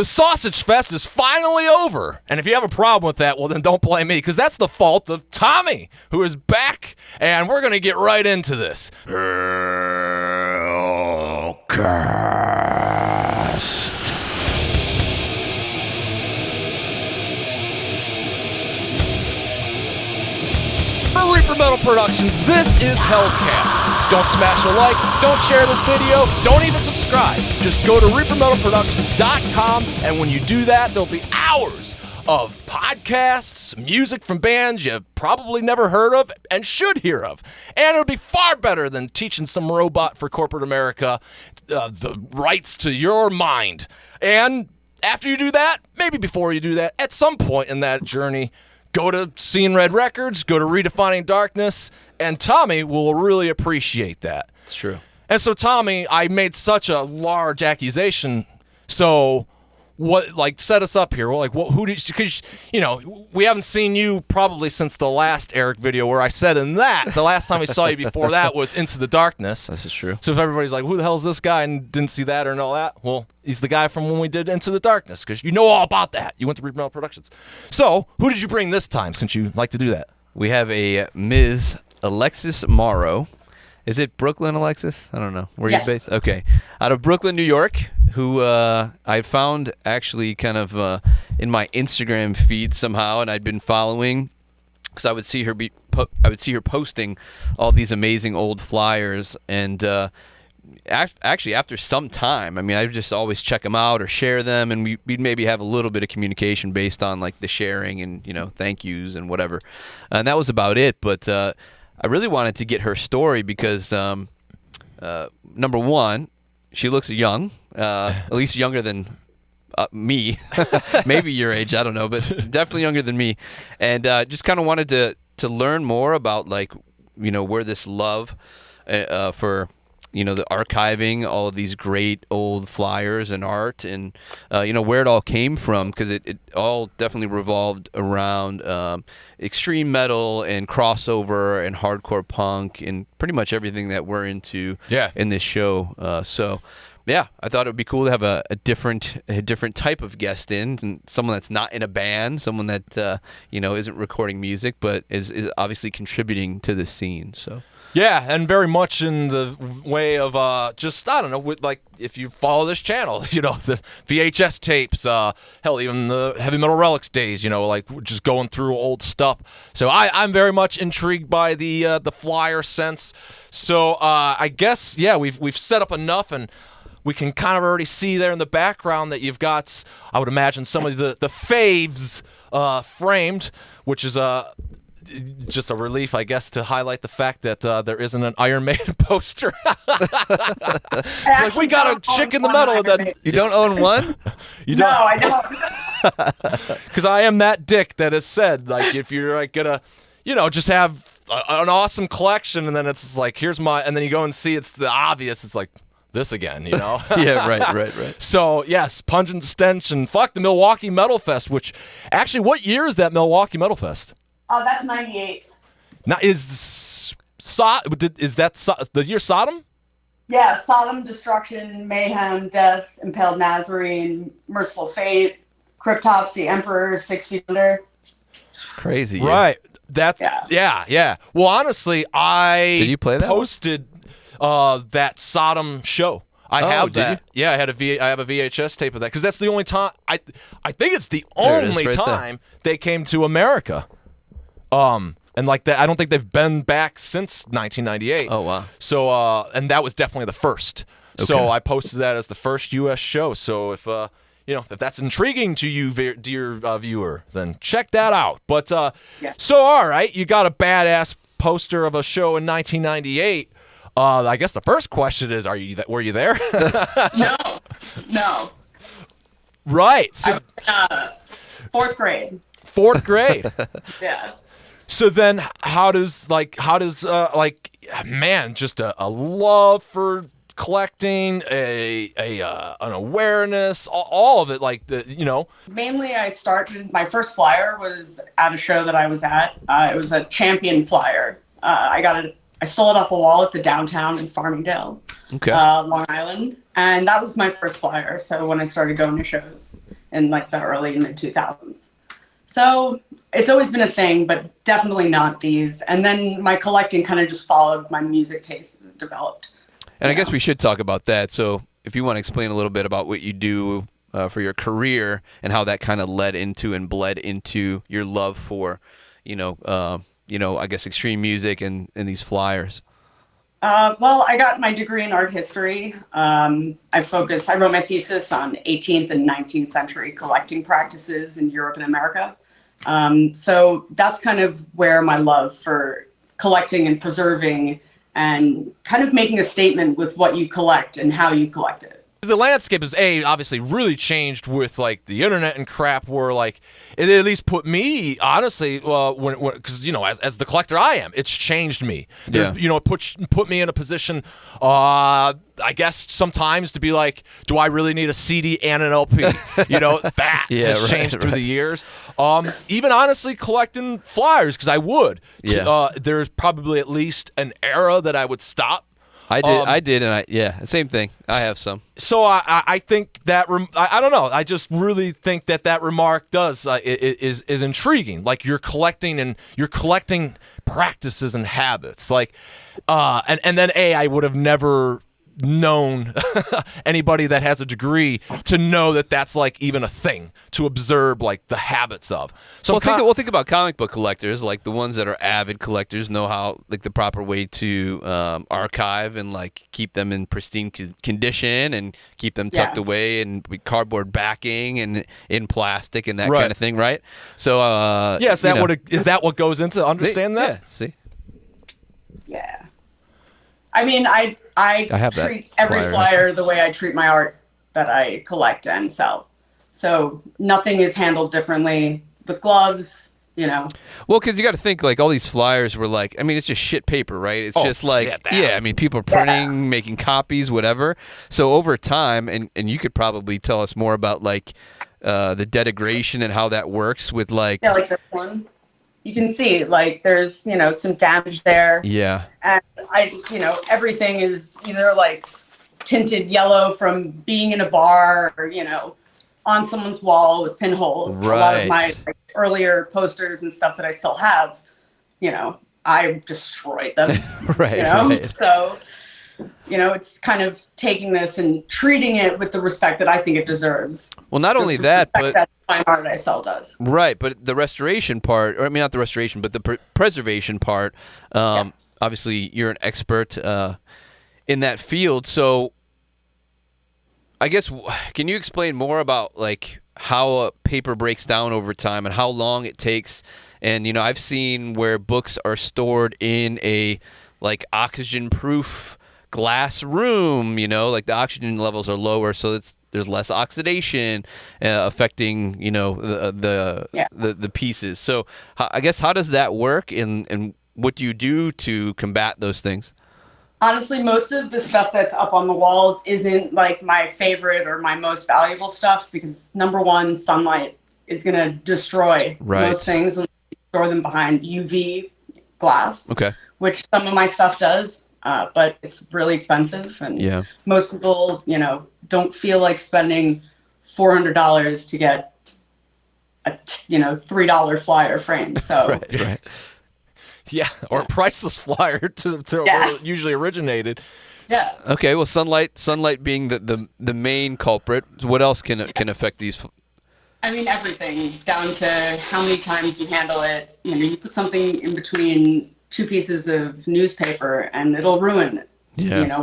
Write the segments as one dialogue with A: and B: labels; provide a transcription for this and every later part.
A: The Sausage Fest is finally over. And if you have a problem with that, well, then don't blame me, because that's the fault of Tommy, who is back. And we're going to get right into this. HELLCAST. For Reaper Metal Productions, this is HELLCAST. Don't smash a like, don't share this video, don't even subscribe. Just go to ReaperMetalProductions.com, and when you do that, there'll be hours of podcasts, music from bands you've probably never heard of and should hear of. And it'll be far better than teaching some robot for corporate America the rights to your mind. And after you do that, maybe before you do that, at some point in that journey, go to Seeing Red Records, go to Redefining Darkness, and Tommy will really appreciate that.
B: It's true.
A: And so, Tommy, I made such a large accusation. So, what, like, set us up here? Well, like, who did? Because we haven't seen you probably since the last Eric video, where I said in that the last time we saw you before that was Into the Darkness.
B: This is true.
A: So if everybody's like, who the hell is this guy, and didn't see that or know that, well, he's the guy from when we did Into the Darkness, because you know all about that. You went to Reaper Metal Productions. So who did you bring this time, since you like to do that?
B: We have a Ms. Alexis Morrow. Is it Brooklyn, Alexis? I don't know. Where are you based? Okay. Out of Brooklyn, New York, who I found actually kind of in my Instagram feed somehow, and I'd been following because I would see her posting all these amazing old flyers, and actually after some time, I mean, I would just always check them out or share them, and we'd maybe have a little bit of communication based on like the sharing and thank yous and whatever, and that was about it. But I really wanted to get her story because, number one, she looks young, at least younger than me. Maybe your age, I don't know, but definitely younger than me. And just kind of wanted to learn more about, like, where this love for the archiving all of these great old flyers and art, and where it all came from, because it all definitely revolved around extreme metal and crossover and hardcore punk and pretty much everything that we're into in this show. So yeah, I thought it would be cool to have a different type of guest in, and someone that's not in a band, someone that isn't recording music but is obviously contributing to the scene. So
A: yeah, and very much in the way of just, I don't know, with, like, if you follow this channel, the VHS tapes, hell, even the Heavy Metal Relics days, like just going through old stuff. So I'm very much intrigued by the flyer sense. So I guess, yeah, we've set up enough, and we can kind of already see there in the background that you've got, I would imagine, some of the faves framed, which is just a relief, I guess, to highlight the fact that there isn't an Iron Maiden poster. Like, we got a chick in the metal, and then
B: you don't own one?
A: You don't?
C: No, I don't.
A: Because I am that dick that has said, like, if you're like gonna, just have an awesome collection, and then it's like, here's my, and then you go and see it's the obvious. It's like this again,
B: Yeah, right.
A: So yes, Pungent Stench, and fuck the Milwaukee Metal Fest. Which actually, what year is that Milwaukee Metal Fest?
C: Oh, that's 98.
A: Now, is that the year Sodom?
C: Yeah, Sodom, Destruction, Mayhem, Death, Impaled Nazarene, Merciful Fate, Cryptopsy, Emperor, 6 Feet Under.
B: Crazy. Yeah.
A: Right. That's yeah. Well, honestly,
B: Did you play that
A: posted that Sodom show. I have that.
B: You?
A: Yeah, I have a VHS tape of that, because that's the only time I think it's the only time they came to America. And like that, I don't think they've been back since 1998.
B: Oh, wow.
A: So, and that was definitely the first.
B: Okay.
A: So I posted that as the first U.S. show. So if if that's intriguing to you, dear viewer, then check that out. But so all right, you got a badass poster of a show in 1998. I guess the first question is, were you there?
C: No.
A: Right. So,
C: Fourth grade.
A: Fourth grade.
C: Yeah.
A: So then how does just a love for collecting, an awareness, all of it, like
C: Mainly, I started, my first flyer was at a show that I was at. It was a Champion flyer. I got it I stole it off a wall at the downtown in Farmingdale, Long Island. And that was my first flyer. So when I started going to shows in like the early mid 2000s. So it's always been a thing, but definitely not these. And then my collecting kind of just followed my music tastes as it developed.
B: And I guess we should talk about that. So if you want to explain a little bit about what you do for your career and how that kind of led into and bled into your love for, I guess extreme music and these flyers.
C: Well, I got my degree in art history. I wrote my thesis on 18th and 19th century collecting practices in Europe and America. So that's kind of where my love for collecting and preserving and kind of making a statement with what you collect and how you collect it.
A: The landscape is obviously really changed with like the internet and crap, where like it at least put me honestly, because as the collector I am, it's changed me. It put me in a position, I guess sometimes to be like, do I really need a CD and an LP? That has changed through the years. Even honestly collecting flyers, because I would. There's probably at least an era that I would stop.
B: I did, and same thing. I have some.
A: So I think that I don't know. I just really think that remark is intriguing. Like you're collecting practices and habits. Like, and then I would have never known anybody that has a degree to know that that's like even a thing to observe like the habits of. So
B: think about comic book collectors, like the ones that are avid collectors know how like the proper way to archive and like keep them in pristine condition and keep them tucked away and with cardboard backing and in plastic and that kind of thing, right? So
A: is that what goes into understand that?
B: Yeah, see.
C: Yeah. I mean, I treat every flyer the way I treat my art that I collect and sell. So nothing is handled differently with gloves, Well,
B: because you got to think like all these flyers were like, I mean, it's just shit paper, right? It's just like, I mean, people are printing, making copies, whatever. So over time, and you could probably tell us more about like the degradation and how that works with like.
C: Yeah, like this one. You can see like there's, some damage there.
B: Yeah.
C: And everything is either like tinted yellow from being in a bar or, on someone's wall with pinholes.
B: Right.
C: A lot of my earlier posters and stuff that I still have, I destroyed them.
B: Right.
C: So, it's kind of taking this and treating it with the respect that I think it deserves.
B: Well, not only that, but
C: that fine art I sell does.
B: Right, but the restoration part, or I mean, not the restoration, but the preservation part. Obviously, you're an expert in that field. So, I guess, can you explain more about like how a paper breaks down over time and how long it takes? And I've seen where books are stored in a like oxygen-proof glass room, like the oxygen levels are lower, so there's less oxidation affecting the pieces. So I guess how does that work, and what do you do to combat those things?
C: Honestly, most of the stuff that's up on the walls isn't like my favorite or my most valuable stuff because number one, sunlight is going to destroy most things and store them behind UV glass, which some of my stuff does. But it's really expensive, and most people, don't feel like spending $400 to get a $3 flyer frame. So
A: right. Yeah, or a priceless flyer to where it usually originated.
C: Yeah.
B: Okay. Well, sunlight being the main culprit. What else can affect these?
C: I mean, everything down to how many times you handle it. You put something in between two pieces of newspaper and it'll ruin it.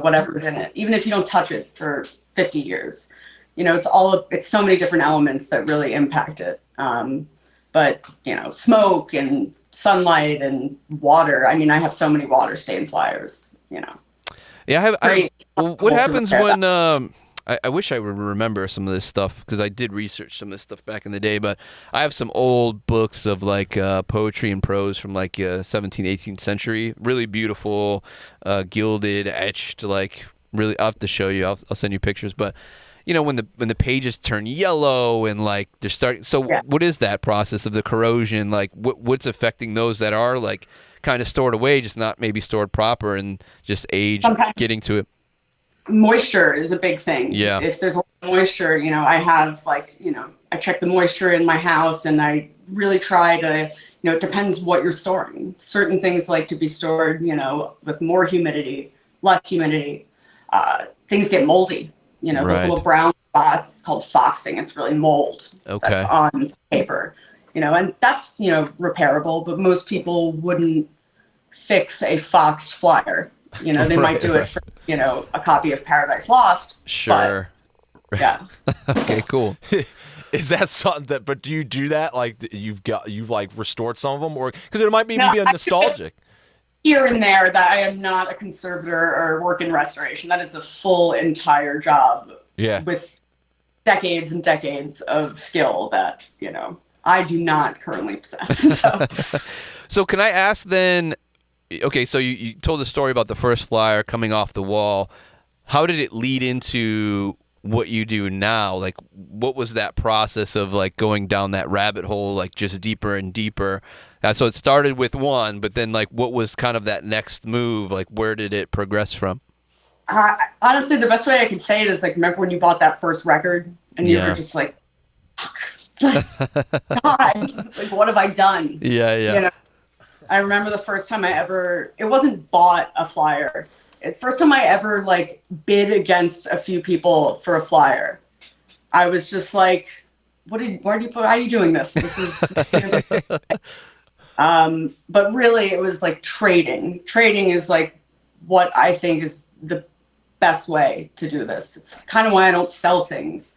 C: Whatever's in it, even if you don't touch it for 50 years. It's so many different elements that really impact it. But smoke and sunlight and water. I mean, I have so many water stained flyers.
B: Yeah, what happens when? I wish I would remember some of this stuff because I did research some of this stuff back in the day, but I have some old books of like poetry and prose from like 17th, 18th century. Really beautiful, gilded, etched, like really, I'll have to show you. I'll send you pictures. But, when the pages turn yellow and like they're starting. So what is that process of the corrosion? Like what's affecting those that are like kind of stored away, just not maybe stored proper, and just age getting to it.
C: Moisture is a big thing.
B: Yeah.
C: If there's a lot of moisture, I have I check the moisture in my house, and I really try to, it depends what you're storing. Certain things like to be stored, with more humidity, less humidity. Things get moldy, those little brown spots. It's called foxing. It's really mold that's on paper, and that's, repairable, but most people wouldn't fix a foxed flyer. They might do it for, a copy of Paradise Lost.
B: Sure.
C: But, yeah.
B: Okay, cool.
A: Is that something but do you do that? Like you've like restored some of them, or because it might maybe be a nostalgic.
C: Here and there, that I am not a conservator or work in restoration. That is a full entire job.
A: Yeah.
C: With decades and decades of skill that, I do not currently possess.
B: So can I ask then, okay, so you told the story about the first flyer coming off the wall. How did it lead into what you do now? Like, what was that process of like going down that rabbit hole, like just deeper and deeper? So it started with one, but then like what was kind of that next move? Like, where did it progress from?
C: Honestly, the best way I can say it is like, remember when you bought that first record and you were just like, God, like, what have I done?
B: Yeah.
C: I remember the first time it wasn't bought a flyer. First time I ever like bid against a few people for a flyer. I was just like, why are you doing this? This is, but really it was like trading. Trading is like what I think is the best way to do this. It's kind of why I don't sell things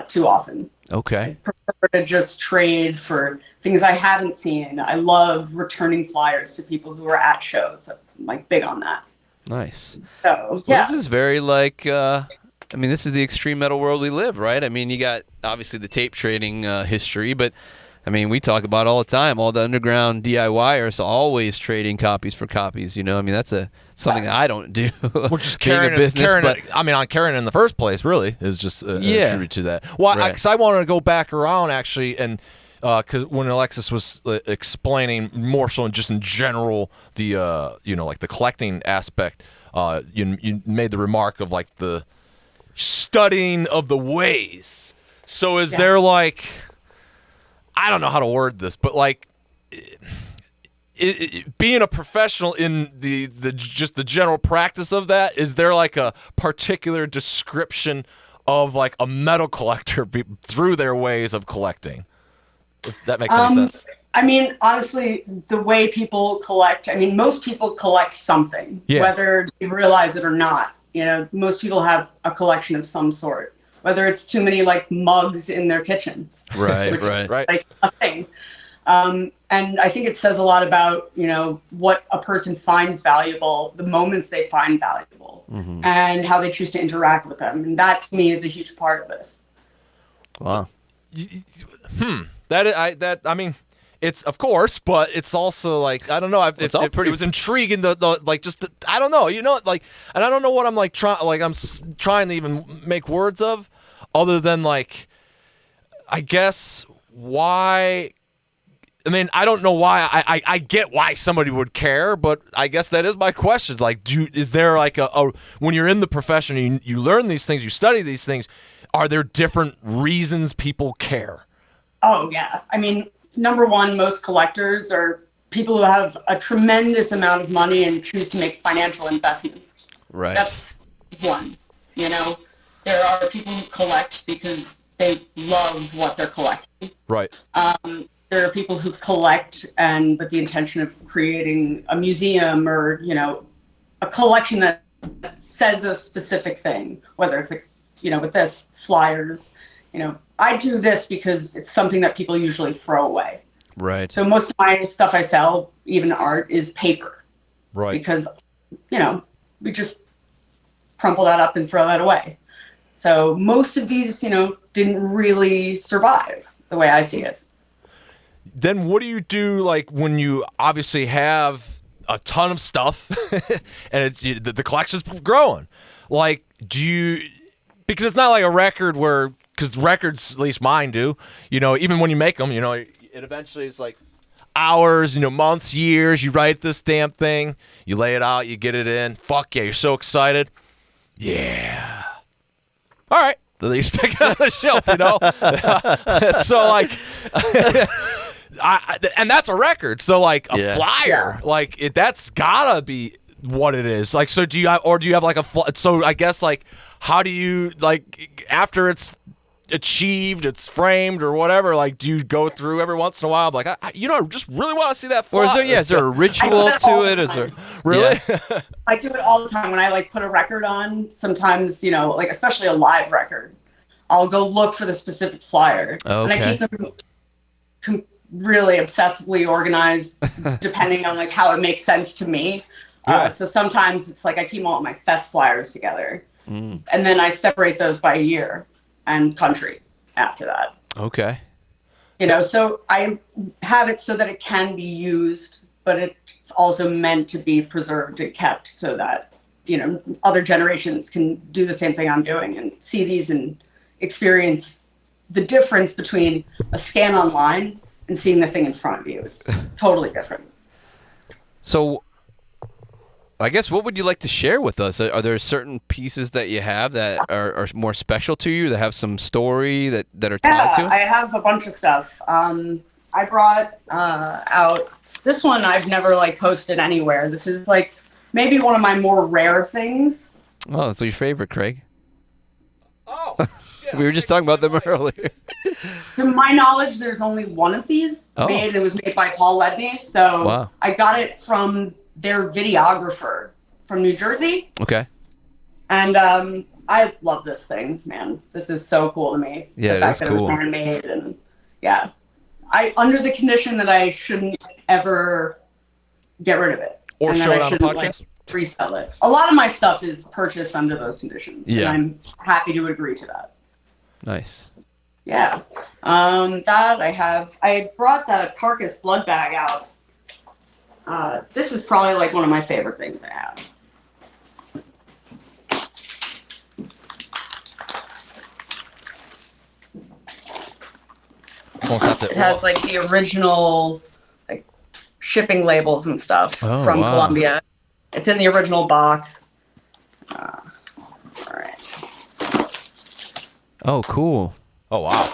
C: too often.
B: Okay.
C: I prefer to just trade for things I haven't seen. I love returning flyers to people who are at shows. I'm like big on that.
B: Nice.
C: So, yeah.
B: Well, this is very like, this is the extreme metal world we live, right? I mean, you got obviously the tape trading history, but I mean, we talk about it all the time. All the underground DIYers always trading copies for copies. I mean, that's something that I don't do.
A: We're just carrying in the first place, really, is just a tribute to that. Well, because I wanted to go back around actually, and because when Alexis was explaining more so just in general the like the collecting aspect, you made the remark of like the studying of the ways. So is there like, I don't know how to word this, but like being a professional in the just the general practice of that, is there like a particular description of like a metal collector through their ways of collecting? If that makes any sense.
C: I mean, honestly, the way people collect, most people collect something, whether you realize it or not. Most people have a collection of some sort, whether it's too many like mugs in their kitchen.
B: Right.
C: Like a thing. And I think it says a lot about, what a person finds valuable, the moments they find valuable, and how they choose to interact with them. And that to me is a huge part of this.
B: Wow.
A: It's of course, but it's also like, I don't know. It was intriguing. I don't know. Like, and I don't know what I'm like trying to even make words of, other than like, I guess why. I mean, I don't know why. I get why somebody would care, but I guess that is my question. It's like, is there like a when you're in the profession, you learn these things, you study these things, are there different reasons people care?
C: Oh, yeah. Number one, most collectors are people who have a tremendous amount of money and choose to make financial investments.
B: Right.
C: That's one. There are people who collect because they love what they're collecting.
A: Right.
C: There are people who collect and with the intention of creating a museum or, a collection that says a specific thing, whether it's like, with this, flyers, I do this because it's something that people usually throw away.
B: Right.
C: So most of my stuff I sell, even art, is paper.
A: Right.
C: Because, we just crumple that up and throw that away. So most of these, didn't really survive the way I see it.
A: Then what do you do like when you obviously have a ton of stuff and the collection's growing? Like, because it's not like a record where, because records, at least mine do, even when you make them, it eventually is like, hours, months, years. You write this damn thing. You lay it out. You get it in. Fuck yeah. You're so excited. Yeah. All right. Then you stick it on the shelf, So, like, and that's a record. So, like, a flyer, like, that's gotta be what it is. Like, so do you have like so I guess, like, how do you, like, after it's achieved, it's framed or whatever, like, do you go through every once in a while, like, I just really want to see that flyer?
B: Or is there a ritual to it? Is there
A: really?
B: Yeah.
C: I do it all the time when I like put a record on. Sometimes, like, especially a live record, I'll go look for the specific flyer. And I keep them really obsessively organized depending on, like, how it makes sense to me. So sometimes it's like I keep all of my fest flyers together, and then I separate those by year and country after that.
B: Okay.
C: So I have it so that it can be used, but it's also meant to be preserved and kept so that, other generations can do the same thing I'm doing and see these and experience the difference between a scan online and seeing the thing in front of you. It's totally different.
B: So I guess, what would you like to share with us? Are there certain pieces that you have that are more special to you, that have some story that are tied to?
C: I have a bunch of stuff. I brought out this one. I've never, like, posted anywhere. This is, like, maybe one of my more rare things.
B: Oh, it's your favorite, Craig.
A: Oh, shit.
B: We were just talking about them earlier.
C: To my knowledge, there's only one of these made. It was made by Paul Ledney. So I got it from their videographer from New Jersey.
B: Okay.
C: And I love this thing, man. This is so cool to me.
B: Yeah,
C: the fact
B: that
C: it
B: cool.
C: was handmade, and I under the condition that I shouldn't ever get rid of it
A: or
C: and
A: show it on a podcast.
C: Like, resell it. A lot of my stuff is purchased under those conditions, and I'm happy to agree to that.
B: Nice.
C: Yeah. That I brought the Carcass blood bag out. This is probably, like, one of my favorite things I have. It has, like, the original, like, shipping labels and stuff from Colombia. It's in the original box. All right.
B: Oh, cool.
A: Oh, wow.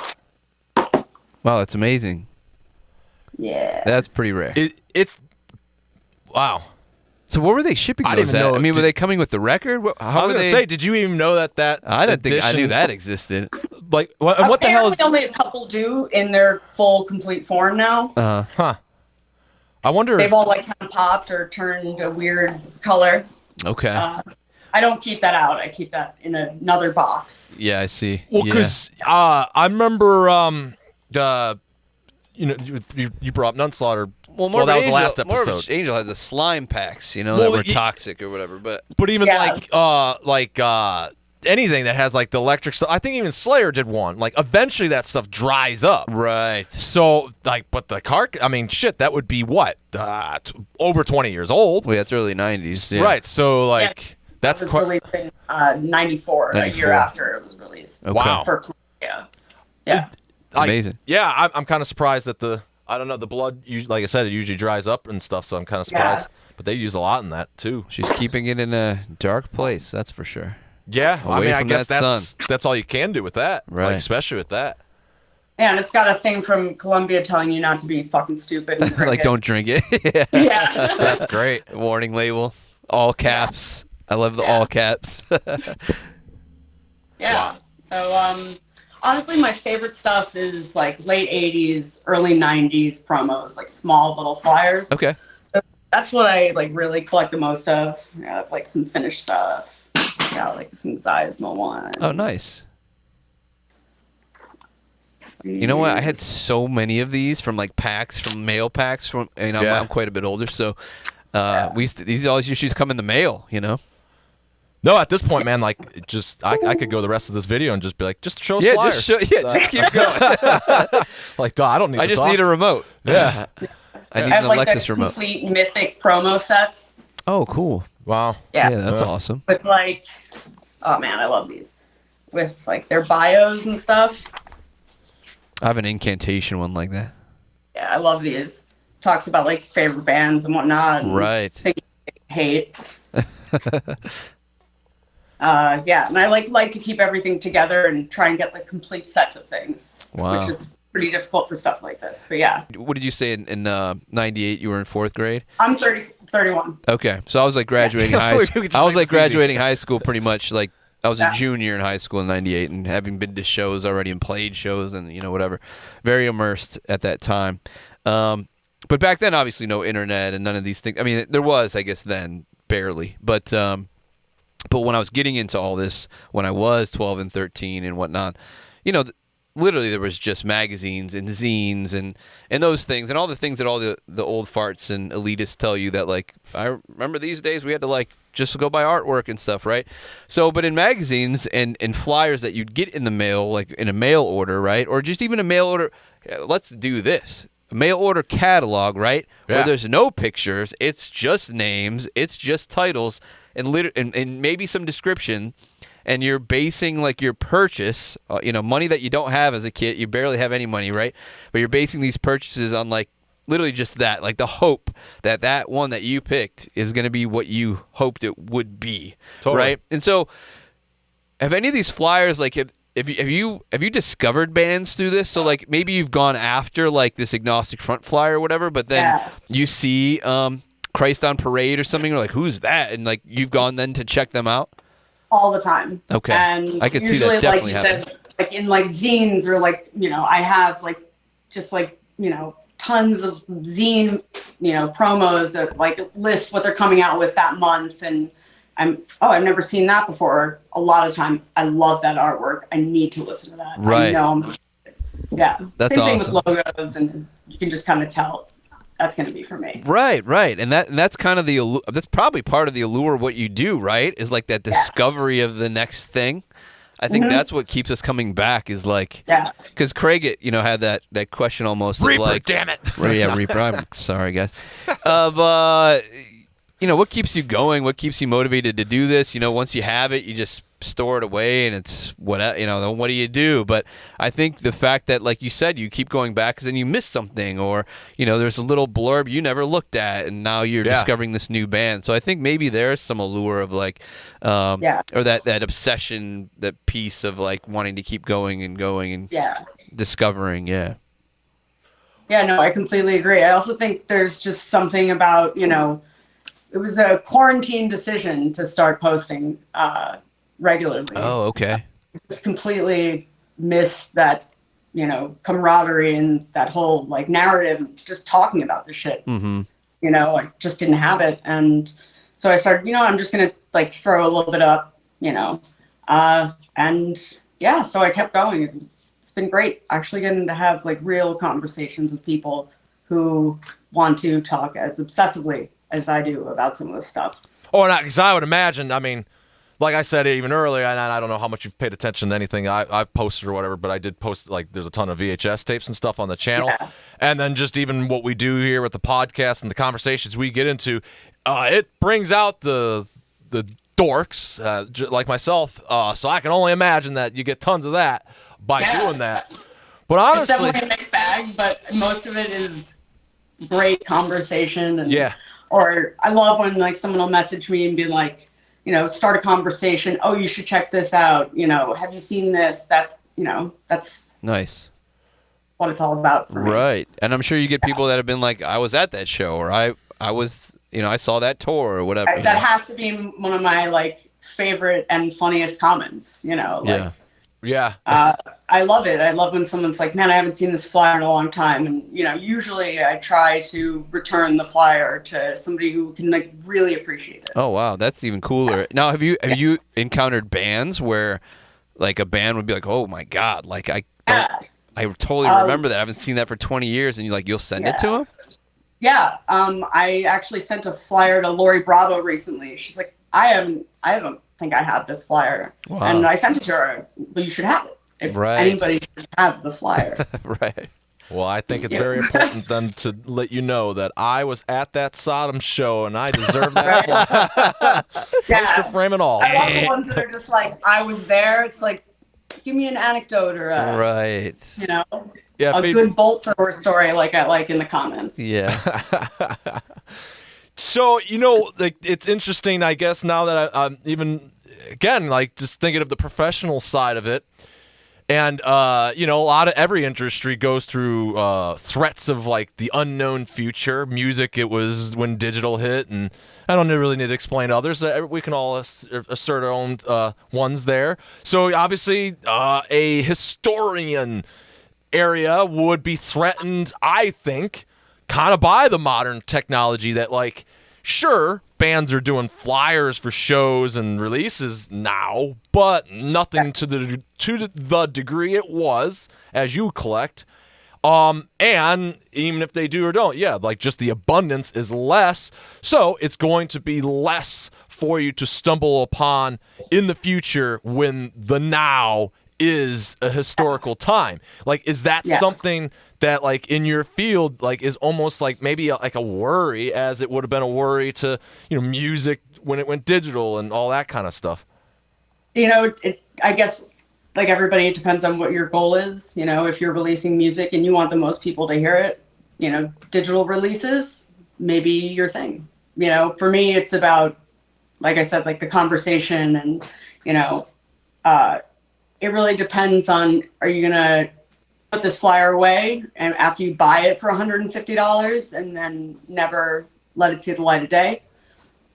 B: Wow, that's amazing.
C: Yeah.
B: That's pretty rare.
A: It's wow.
B: So what were they shipping those
A: I didn't even
B: at?
A: know.
B: I mean, were they coming with the record?
A: I was going to say, did you even know that
B: I didn't think I
A: edition,
B: knew that existed.
A: Like, what the hell is...
C: only a couple do in their full, complete form now.
A: Huh. I wonder
C: They've all, like, kind of popped or turned a weird color.
B: Okay.
C: I don't keep that out. I keep that in another box.
B: Yeah, I see.
A: Well, because I remember, you brought up Nunslaughter.
B: Well,
A: that was the last episode.
B: Angel had the slime packs, that were toxic or whatever. But
A: even anything that has, like, the electric stuff. I think even Slayer did one. Like, eventually that stuff dries up.
B: Right.
A: So, like, but the I mean, shit, that would be what? Over 20 years old.
B: Well, yeah, it's early 90s. Yeah.
A: Right. So, like...
C: Yeah.
A: That's
C: it was released in 94, a year after it was released.
B: Okay.
A: Wow.
C: Yeah.
B: It's amazing.
A: I'm kind of surprised that the blood, like I said, it usually dries up and stuff, so I'm kind of surprised. Yeah. But they use a lot in that, too.
B: She's keeping it in a dark place, that's for sure.
A: Yeah.
B: Away
A: I guess
B: sun.
A: that's all you can do with that.
B: Right.
A: Like, especially with that.
C: Yeah, and it's got a thing from Colombia telling you not to be fucking stupid. And
B: like, don't drink it.
C: Yeah.
A: That's great.
B: Warning label. All caps. I love the all caps.
C: Yeah. So, honestly, my favorite stuff is, like, late 80s, early 90s promos, like small little flyers.
B: Okay.
C: That's what I, like, really collect the most of. Yeah, like some Finnish stuff. Yeah, like some Seismo ones.
B: Oh, nice. You know what? I had so many of these from, like, packs, from mail packs. I'm quite a bit older, so these always used to come in the mail,
A: No, at this point, man, like, I could go the rest of this video and just be like, just show us flyers.
B: Just keep going.
A: Like, I don't need
B: I just need a remote.
A: Yeah.
B: I need
C: have,
B: an
C: like,
B: Alexis
C: the
B: remote.
C: complete Mythic promo sets.
B: Oh, cool.
A: Wow.
C: Yeah.
B: That's awesome.
C: With, like, oh, man, I love these. With, like, their bios and stuff.
B: I have an incantation one like that.
C: Yeah, I love these. talks about like favorite bands and whatnot. And
B: right.
C: things I hate. Yeah, and I like to keep everything together and try and get like complete sets of things, which is pretty difficult for stuff like this. But yeah.
B: What did you say in 98 you were in 4th grade?
C: I'm 31.
B: Okay. So I was like graduating high school. I was like graduating high school pretty much. Like I was a junior in high school in 98 and having been to shows already and played shows and, you know, whatever. Very immersed at that time. But back then, obviously no internet and none of these things. I mean, there was, I guess, then barely. But when I was getting into all this, when I was 12 and 13 and whatnot, you know, literally there was just magazines and zines and those things and all the things that all the old farts and elitists tell you that, like, I remember these days we had to like just go buy artwork and stuff, right? So, but in magazines and flyers that you'd get in the mail, like in a mail order, right? Or just even a mail order, let's do this. A mail order catalog, right?
A: Yeah.
B: Where there's no pictures, it's just names, it's just titles and maybe some description. And you're basing like your purchase, you know, money that you don't have as a kid. You barely have any money, right? But you're basing these purchases on like literally just that, like the hope that one that you picked is going to be what you hoped it would be, right? And so, have any of these flyers, like, have you discovered bands through this? So like maybe you've gone after like this Agnostic Front flyer or whatever, but then you see Christ on Parade or something, or like who's that, and like you've gone then to check them out.
C: All the time.
B: Okay.
C: And
B: I could see
C: usually,
B: that definitely
C: like you said, like in like zines or like, you know, I have like just like, you know, tons of zine, you know, promos that like list what they're coming out with that month. And I've never seen that before. A lot of time, I love that artwork. I need to listen to that.
B: Right.
C: I know. Yeah.
B: That's
C: Same
B: awesome.
C: thing with logos, and you can just kind of tell that's going to be for me.
B: Right. And that's kind of that's probably part of the allure of what you do, right? Is like that discovery of the next thing. I think that's what keeps us coming back is like, because Craig, you know, had that question almost
A: Reaper,
B: of like,
A: damn it.
B: Yeah, Reaper. I'm sorry, guys. Of, you know, what keeps you going? What keeps you motivated to do this? You know, once you have it, you just store it away and it's what, you know, then what do you do? But I think the fact that, like you said, you keep going back because then you miss something, or, you know, there's a little blurb you never looked at and now you're discovering this new band. So I think maybe there's some allure of like, or that obsession, that piece of like wanting to keep going and discovering. Yeah,
C: no, I completely agree. I also think there's just something about, you know, it was a quarantine decision to start posting regularly.
B: Oh, okay.
C: I just completely missed that, you know, camaraderie and that whole like narrative, just talking about this shit.
B: Mm-hmm.
C: You know, I just didn't have it. And so I started, you know, I'm just going to like throw a little bit up, you know, and yeah, so I kept going. It's been great actually getting to have like real conversations with people who want to talk as obsessively as I do about some of this stuff.
A: Or not, because I would imagine, I mean, like I said even earlier, and I don't know how much you've paid attention to anything I've posted or whatever, but I did post, like, there's a ton of VHS tapes and stuff on the channel. Yeah. And then just even what we do here with the podcast and the conversations we get into, it brings out the dorks, like myself. So I can only imagine that you get tons of that by doing that. But honestly,
C: it's definitely a mixed bag, but most of it is great conversation. And or I love when like someone will message me and be like, you know, start a conversation. Oh, you should check this out. You know, have you seen this? That, you know, that's
B: nice.
C: What it's all about for me.
B: Right. And I'm sure you get people that have been like, I was at that show, or I was, you know, I saw that tour or whatever.
C: That has to be one of my like favorite and funniest comments, you know, like, I love it. I love when someone's like, man, I haven't seen this flyer in a long time. And, you know, usually I try to return the flyer to somebody who can like really appreciate it.
B: Oh, wow. That's even cooler. Now, have you encountered bands where like a band would be like, oh my God, like I totally remember that. I haven't seen that for 20 years. And you'll send it to them?
C: Yeah. I actually sent a flyer to Lori Bravo recently. She's like, I don't think I have this flyer. Wow. And I sent it to her. Well, you should have it. If anybody should have the flyer.
B: Right.
A: Well, I think it's very important then to let you know that I was at that Sodom show and I deserve that flyer. Poster frame and all.
C: I love the ones that are just like, I was there. It's like, give me an anecdote or a,
B: right.
C: you know,
A: Yeah,
C: a good bolt thrower story like I like in the comments.
B: Yeah.
A: So, you know, like, it's interesting, I guess, now that I'm even, again, like, just thinking of the professional side of it. And, you know, every industry goes through threats of, like, the unknown future. Music, it was when digital hit, and I don't really need to explain to others. We can all assert our own ones there. So, obviously, a historian area would be threatened, I think, kind of by the modern technology that, like, sure, bands are doing flyers for shows and releases now, but nothing to the degree it was as you collect. And even if they do or don't, yeah, like, just the abundance is less, so it's going to be less for you to stumble upon in the future when the now is a historical time. Like, is that something that, like, in your field, like, is almost like maybe like a worry, as it would have been a worry to, you know, music when it went digital and all that kind of stuff?
C: You know, I guess, like everybody, it depends on what your goal is. You know, if you're releasing music and you want the most people to hear it, you know, digital releases, maybe your thing. You know, for me, it's about, like I said, like the conversation and, you know, it really depends on, are you going to put this flyer away and after you buy it for $150 and then never let it see the light of day?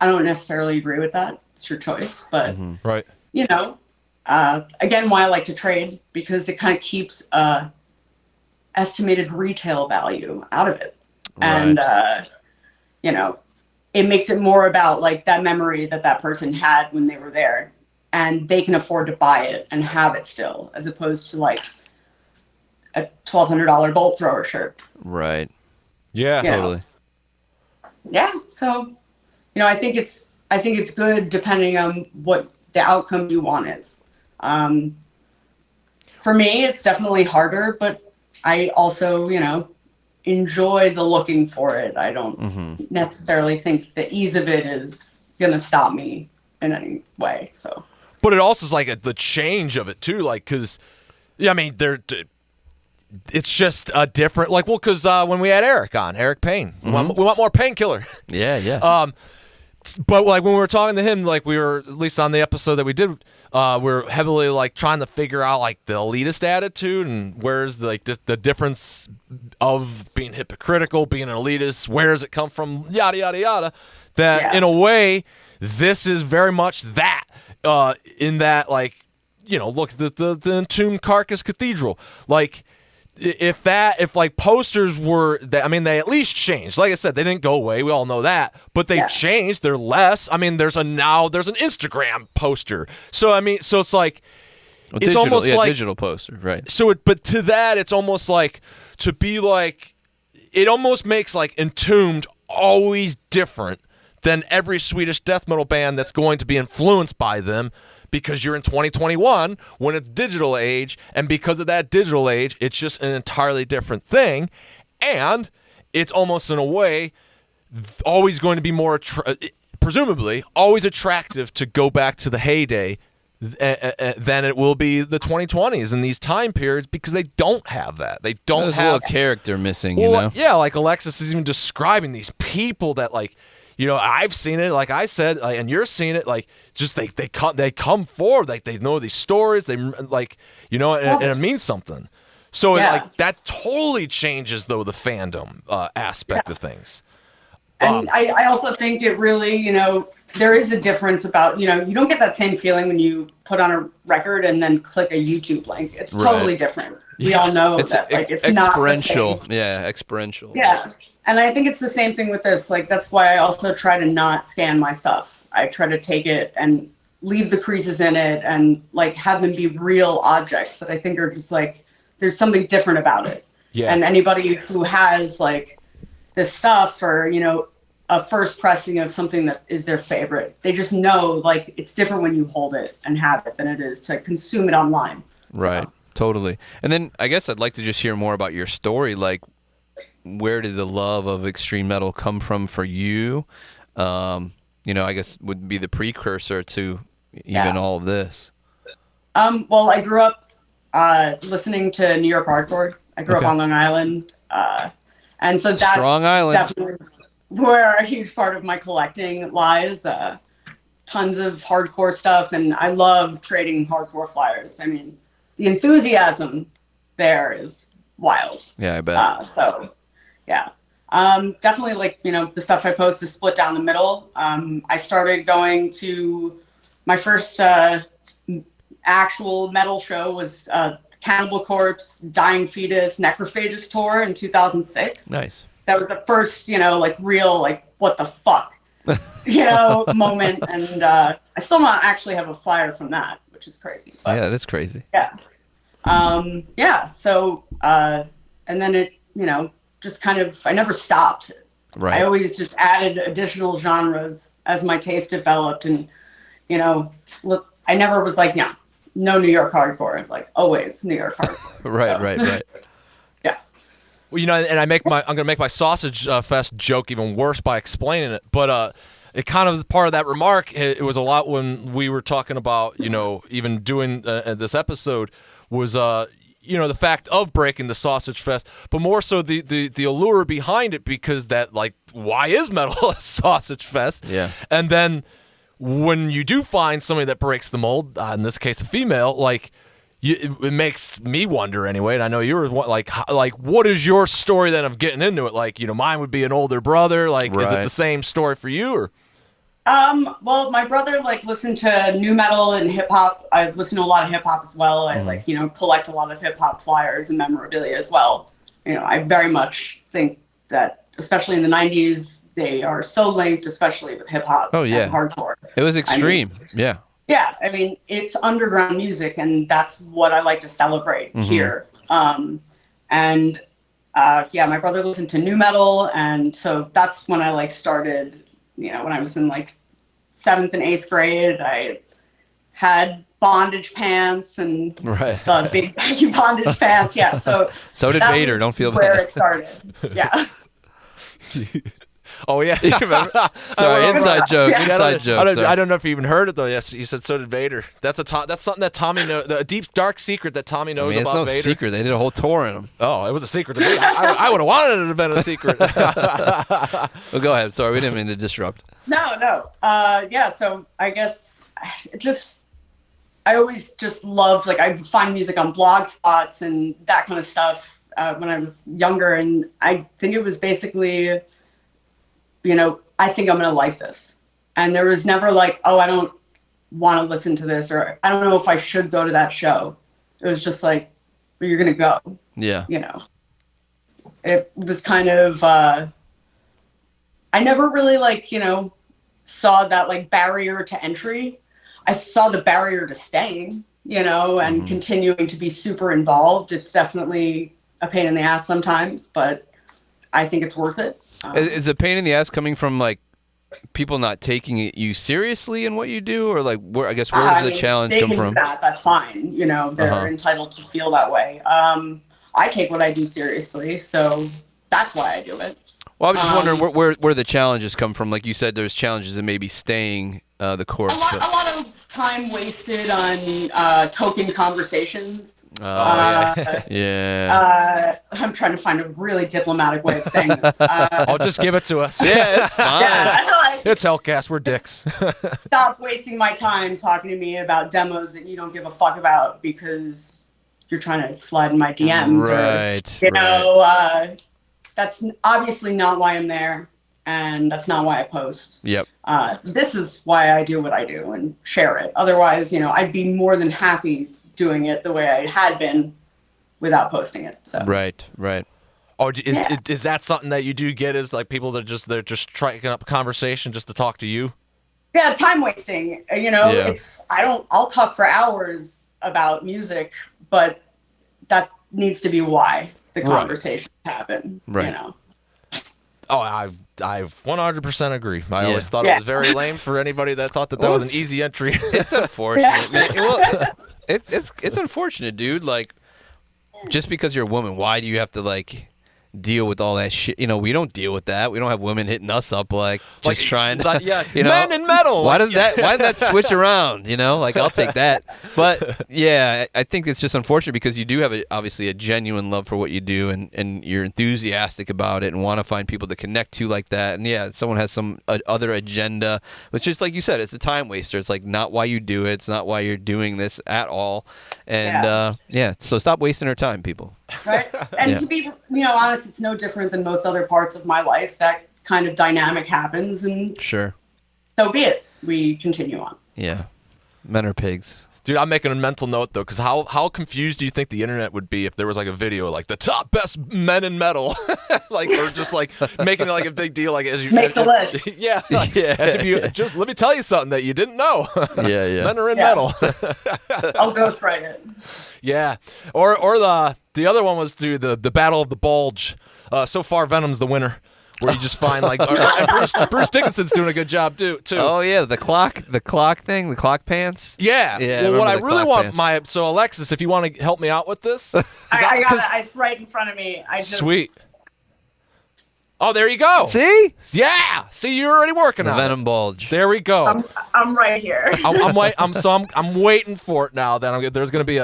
C: I don't necessarily agree with that. It's your choice. But,
A: right.
C: You know, again, why I like to trade, because it kind of keeps estimated retail value out of it. Right. And, you know, it makes it more about, like, that memory that person had when they were there. And they can afford to buy it and have it still, as opposed to, like, a $1,200 bolt thrower shirt.
B: Right.
A: Yeah,
B: totally.
C: Yeah. So, you know, I think it's good depending on what the outcome you want is. For me, it's definitely harder, but I also, you know, enjoy the looking for it. I don't necessarily think the ease of it is going to stop me in any way. So.
A: But it also is like the change of it too, like, because, yeah, I mean, it's just a different, like, well, because when we had Eric Payne, we want more Painkiller.
B: Yeah.
A: But, like, when we were talking to him, like, we were, at least on the episode that we did, we were heavily, like, trying to figure out, like, the elitist attitude and where's the difference of being hypocritical, being an elitist, where does it come from, yada yada yada. That in a way, this is very much that. In that, like, you know, look, the Entombed Carcass Cathedral, like, if like posters were that, I mean, they at least changed. Like I said, they didn't go away, we all know that, but they changed. They're less. I mean, there's an Instagram poster, so I mean, so it's like, it's
B: digital,
A: almost like
B: digital poster, right?
A: So but to that, it's almost like, to be like, it almost makes, like, Entombed always different than every Swedish death metal band that's going to be influenced by them, because you're in 2021 when it's digital age, and because of that digital age, it's just an entirely different thing, and it's almost, in a way, always going to be more, presumably, always attractive to go back to the heyday than it will be the 2020s in these time periods, because they don't have that. They don't have a
B: little character missing, you know?
A: Yeah, like Alexis is even describing these people that, like, you know, I've seen it, like I said, and you're seeing it, like, just they come forward, like, they know these stories, they, like, you know, and it means something. So like, that totally changes, though, the fandom aspect of things.
C: And I also think it really, you know, there is a difference about, you know, you don't get that same feeling when you put on a record and then click a YouTube link. It's totally different. We all know that, like, it's not the same.
B: Yeah, experiential.
C: Yeah. And I think it's the same thing with this. Like, that's why I also try to not scan my stuff. I try to take it and leave the creases in it and, like, have them be real objects that I think are just, like, there's something different about it. Yeah. And anybody who has, like, this stuff, or, you know, a first pressing of something that is their favorite, they just know, like, it's different when you hold it and have it than it is to consume it online.
B: Right. So. Totally. And then I guess I'd like to just hear more about your story. Like, where did the love of extreme metal come from for you? You know, I guess would be the precursor to even all of this.
C: Well, I grew up listening to New York hardcore. I grew up on Long Island. And so that's
B: Strong Island.
C: Definitely where a huge part of my collecting lies. Tons of hardcore stuff, and I love trading hardcore flyers. I mean, the enthusiasm there is wild.
B: Yeah, I bet.
C: So, yeah. Definitely, like, the stuff I post is split down the middle. I started going to my first actual metal show was Cannibal Corpse, Dying Fetus, Necrophagist tour in 2006.
B: Nice.
C: That was the first, real, what the fuck, moment. And I still not actually have a flyer from that, which is crazy. But,
B: yeah, that is crazy.
C: Yeah. So, and then it, just kind of, I never stopped.
B: Right.
C: I always just added additional genres as my taste developed. And, I never was like, no New York hardcore, like always New York hardcore.
B: Right.
A: Yeah. Well, and I'm gonna make my Sausage Fest joke even worse by explaining it, but it kind of part of that remark. It was a lot when we were talking about, even doing this episode was the fact of breaking the Sausage Fest, but more so the allure behind it, because that, like, why is metal a Sausage Fest?
B: Yeah.
A: And then when you do find somebody that breaks the mold, in this case a female, like, it makes me wonder anyway, and I know you were like, what is your story then of getting into it? Like, mine would be an older brother. Like, Is it the same story for you, or?
C: Well, my brother listened to new metal and hip hop. I listen to a lot of hip hop as well. I collect a lot of hip hop flyers and memorabilia as well. I very much think that, especially in the 90s, they are so linked, especially with hip hop.
B: Oh yeah,
C: and hardcore.
B: It was extreme. Yeah.
C: Yeah, I mean, it's underground music, and that's what I like to celebrate here. My brother listened to new metal, and so that's when I started. When I was in 7th and 8th grade, I had bondage pants and the big baggy bondage pants. Yeah, so
B: did Vader. Don't feel bad.
C: Where it started. Yeah.
A: Oh yeah,
B: sorry, inside joke. Inside joke.
A: I don't know if you even heard it though. Yes, you said so did Vader. That's something that Tommy knows. A deep dark secret that Tommy knows about Vader.
B: It's no secret. They did a whole tour in them.
A: Oh, it was a secret to me. I would have wanted it to have been a secret.
B: Well, go ahead. Sorry, we didn't mean to disrupt.
C: No. So I guess I always just loved, I would find music on blog spots and that kind of stuff when I was younger, and I think it was basically, I think I'm going to like this. And there was never oh, I don't want to listen to this, or I don't know if I should go to that show. It was just well, you're going to go.
B: Yeah.
C: It was kind of, I never really saw that barrier to entry. I saw the barrier to staying, and continuing to be super involved. It's definitely a pain in the ass sometimes, but I think it's worth it.
B: Is a pain in the ass coming from people not taking you seriously in what you do, or where does the challenge come from?
C: That's fine. They're entitled to feel that way. I take what I do seriously, so that's why I do it.
B: Well, I was just wondering where the challenges come from. Like you said, there's challenges in maybe staying the course.
C: A lot of time wasted on token conversations.
B: Yeah.
C: I'm trying to find a really diplomatic way of saying this.
A: I'll just give it to us.
B: Yeah, it's fine.
C: Yeah,
A: it's HELLCAST. We're dicks.
C: Stop wasting my time talking to me about demos that you don't give a fuck about because you're trying to slide in my DMs.
B: Right.
C: That's obviously not why I'm there, and that's not why I post.
B: Yep.
C: This is why I do what I do and share it. Otherwise, I'd be more than happy doing it the way I had been without posting it. So.
B: Right.
A: Oh, is that something that you do get? Is people that they're just striking up a conversation just to talk to you?
C: Yeah, time wasting. I'll talk for hours about music, but that needs to be why the conversation happen.
B: Right.
A: Oh, I 100% agree. I always thought it was very lame for anybody that thought that was an easy entry.
B: It's unfortunate. Well, it's unfortunate, dude. Just because you're a woman, why do you have to deal with all that shit. You know, we don't deal with that. We don't have women hitting us up like just trying to,
A: yeah,
B: you know,
A: men in metal.
B: Why did that switch around? You know, like I'll take that. But yeah, I think it's just unfortunate because you do have obviously a genuine love for what you do, and you're enthusiastic about it and want to find people to connect to like that. And yeah, someone has some other agenda, which just like you said, it's a time waster. It's like not why you do it. It's not why you're doing this at all. And so stop wasting our time, people.
C: Right. And to be, honest, it's no different than most other parts of my life. That kind of dynamic happens, and
B: sure,
C: so be it. We continue on.
B: Yeah. Men are pigs.
A: Dude, I'm making a mental note, though, because how confused do you think the internet would be if there was, like, a video, like, the top best men in metal? Like, or just, like, making it, like, a big deal, like, as you...
C: Make the list.
A: Yeah. Like, as if you... Just let me tell you something that you didn't know.
B: Yeah.
A: Men are in metal.
C: I'll ghostwrite it.
A: Yeah. Or the other one was the Battle of the Bulge. So far, Venom's the winner. Where you just find like and Bruce Dickinson's doing a good job too.
B: Oh yeah, the clock thing, the clock pants.
A: Yeah. Well, what I really want so Alexis, if you want to help me out with this,
C: I got it. It's right in front of me.
A: Sweet. Oh, there you go.
B: See?
A: Yeah. See, you're already working on
B: Venom
A: it.
B: bulge.
A: There we go.
C: I'm right here.
A: I'm waiting for it now. That there's gonna be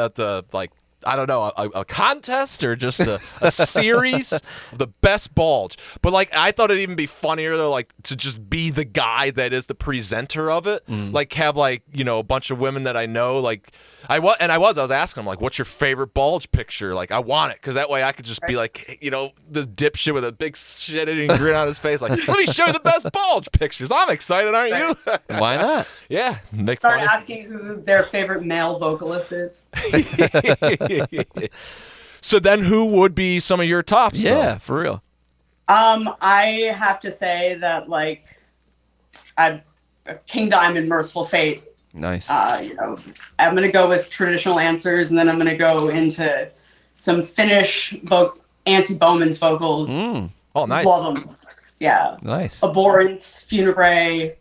A: I don't know, a contest or just a series of the best bulge. But, like, I thought it'd even be funnier, though, like, to just be the guy that is the presenter of it. Like, have, like, a bunch of women that I know, like, I was asking them, like, what's your favorite bulge picture? Like, I want it, because that way I could just be, like, this dipshit with a big shit-eating grin on his face, like, let me show you the best bulge pictures. I'm excited, aren't you?
B: Why not?
A: Yeah.
C: Start asking who their favorite male vocalist is.
A: So then who would be some of your tops?
B: Yeah,
A: though?
B: for real.
C: I have to say that, like, King Diamond, Merciful Fate.
B: Nice.
C: I'm going to go with traditional answers, and then I'm going to go into some Finnish anti-Bowman's vocals.
A: Oh, nice.
C: Love them. Yeah.
B: Nice.
C: Abhorrence, Funebrae,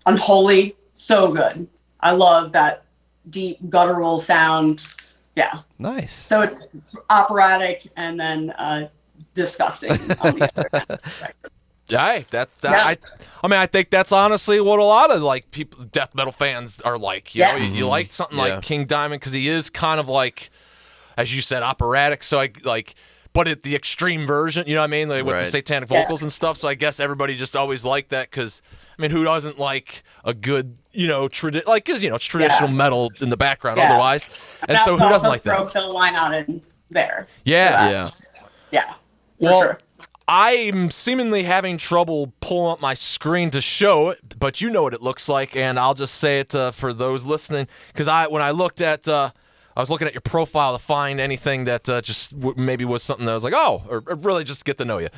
C: Unholy. So good. I love that deep guttural sound. Yeah.
B: Nice.
C: So it's operatic and then disgusting on the other end.
A: I think that's honestly what a lot of like people, death metal fans are like. You know, you like something like King Diamond because he is kind of like, as you said, operatic. So but the extreme version, you know what I mean, like with the satanic vocals and stuff. So I guess everybody just always liked that because, I mean, who doesn't like a good, because it's traditional metal in the background otherwise. And so who doesn't like that?
C: Throw Phil line on in there.
A: Yeah. Well,
C: sure.
A: I'm seemingly having trouble pulling up my screen to show it, but you know what it looks like, and I'll just say it for those listening, because when I looked at, I was looking at your profile to find anything that maybe was something that I was like, or really just get to know you,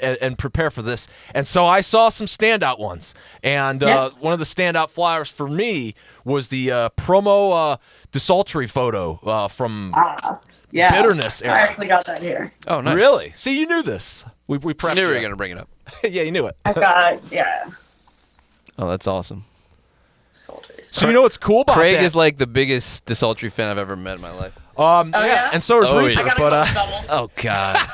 A: and prepare for this. And so I saw some standout ones, and one of the standout flyers for me was the promo desultory photo from... Bitterness era.
C: I actually got that here.
B: Oh, nice.
A: Really? See, you knew this. We prepped.
B: I knew you were going to bring it up.
A: Yeah, you knew it.
C: I got,
B: Oh, that's awesome.
A: So you know what's cool about
B: Craig
A: that?
B: is like the biggest desultory fan I've ever met in my life.
A: And so is Reaper.
B: Yeah.
A: But
B: oh God,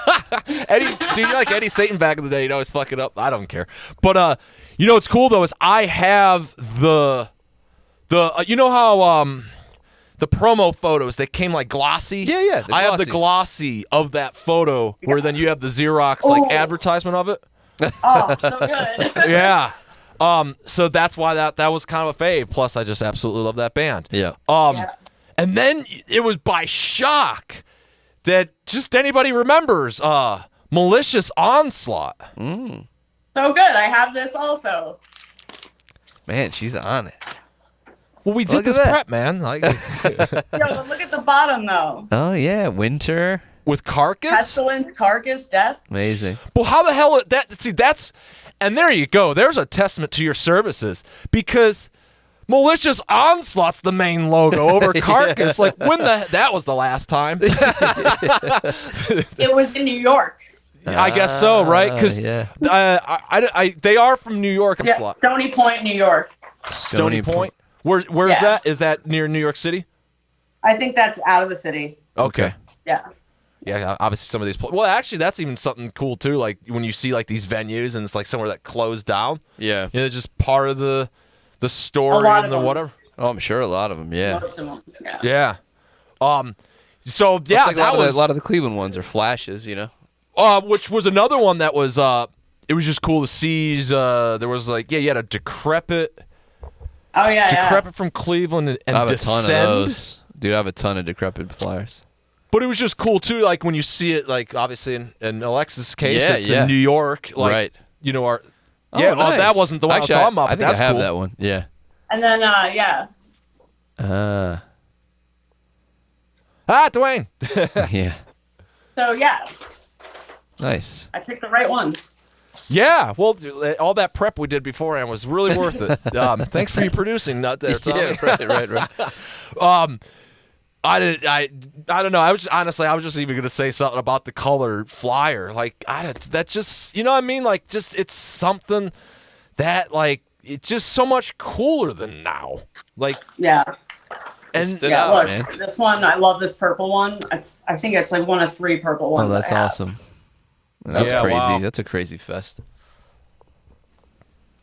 A: Eddie, do you like Eddie Satan back in the day? He'd always fuck it up. I don't care. But you know what's cool though is I have the you know how the promo photos that came like glossy.
B: Yeah.
A: I have the glossy of that photo where then you have the Xerox like advertisement of it.
C: Oh, so good.
A: Yeah. So that's why that was kind of a fave. Plus, I just absolutely love that band.
B: Yeah.
A: And then it was by shock that just anybody remembers Malicious Onslaught.
C: So good. I have this also.
B: Man, she's on it.
A: Well, we did this prep, man. Like,
C: Yo, but look at the bottom though.
B: Oh yeah, Winter
A: with Carcass,
C: Pestilence, Carcass, Death.
B: Amazing.
A: Well, how the hell that's and there you go. There's a testament to your services because Malicious Onslaught's the main logo over Carcass. Like that was the last time.
C: It was in New York.
A: I guess so, right? Because they are from New York.
C: Stony Point, New York.
A: Stony Point. Where's that? Is that near New York City?
C: I think that's out of the city.
A: Okay.
C: Yeah.
A: Yeah, obviously some of these. Well, actually, that's even something cool too. Like when you see like these venues and it's like somewhere that closed down.
B: Yeah,
A: you know, it's just part of the story and the whatever.
B: Oh, I'm sure a lot of them. Yeah.
C: Most of them. Yeah.
A: Yeah. So yeah,
B: like
A: that was
B: a lot of the Cleveland ones are flashes. You know.
A: Which was another one that was. It was just cool to see. There was like you had a Decrepit.
C: Oh yeah.
A: Decrepit from Cleveland and
B: I have
A: Descend.
B: a ton of those. Dude, I have a ton of Decrepit flyers.
A: But it was just cool too, like when you see it, like obviously in Alexis' case, it's in New York, like
B: right.
A: you know our.
B: Nice.
A: That wasn't the one
B: actually,
A: I was talking about.
B: I think
A: that's
B: I have
A: cool.
B: that one. Yeah.
C: And then
A: Dwayne.
B: Yeah.
C: So yeah.
B: Nice.
C: I picked the right ones.
A: Yeah, well, all that prep we did beforehand was really worth it. Thanks for you producing, not there, Tom.
B: Yeah, right.
A: I don't know. I was just even gonna say something about the color flyer. Like, that just, you know what I mean? Like, just it's something that like it's just so much cooler than now. Like,
C: yeah.
B: And
C: look,
B: man.
C: This one, I love this purple one. I think it's like one of 3 purple ones.
B: Oh, that's awesome. That's crazy.
A: Wow.
B: That's a crazy fest.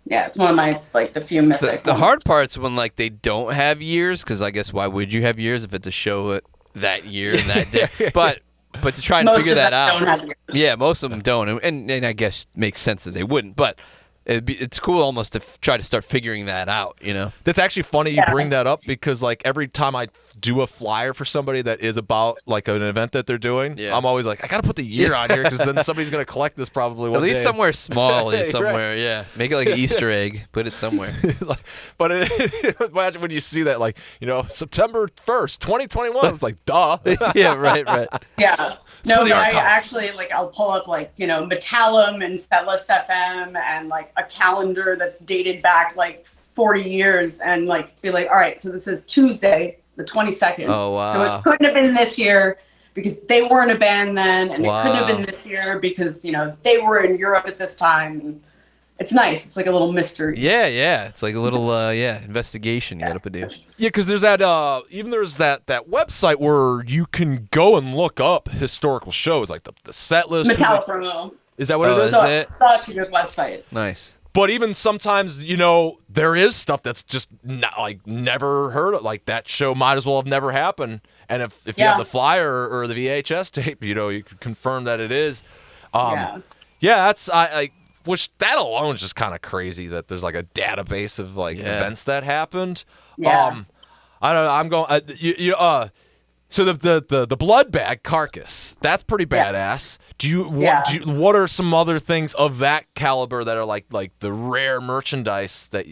C: Yeah, it's one of my like the few mythic.
B: The hard part's when like they don't have years, because I guess why would you have years if it's a show that year and that day? But to try and figure that out,
C: don't have years.
B: Yeah, most of them don't, and I guess makes sense that they wouldn't. But it's cool almost to try to start figuring that out, you know.
A: That's actually funny you bring that up, because like every time I do a flyer for somebody that is about like an event that they're doing, I'm always like, I gotta put the year on here, because then somebody's gonna collect this probably one day.
B: At least somewhere small, somewhere,
A: Right.
B: Yeah. Make it like an Easter egg, put it somewhere.
A: But imagine when you see that, like, you know, September 1st, 2021. It's like, duh.
B: Yeah, right.
C: Yeah.
A: For
C: No,
A: the
C: but I
A: archives.
C: actually like I'll pull up like, you know, Metallum and Setlist FM and like a calendar that's dated back like 40 years and like be like, all right, so this is Tuesday, the 22nd.
B: Oh, wow.
C: So it couldn't have been this year because they weren't a band then, and
B: Wow.
C: it couldn't have been this year because, you know, they were in Europe at this time. It's nice. It's like a little mystery.
B: Yeah. It's like a little investigation you gotta do.
A: Yeah, because there's that that website where you can go and look up historical shows, like the set list.
C: Metallic Promo.
A: Is that what it is?
B: Is it?
C: Such a good website.
B: Nice.
A: But even sometimes, you know, there is stuff that's just not, like never heard of. Like that show might as well have never happened. And if you have the flyer or the VHS tape, you know, you could confirm that it is. Yeah, that's which that alone is just kind of crazy that there's like a database of like events that happened.
C: Yeah.
A: I don't know. I'm going. So the blood bag carcass, that's pretty badass. What are some other things of that caliber that are like the rare merchandise that,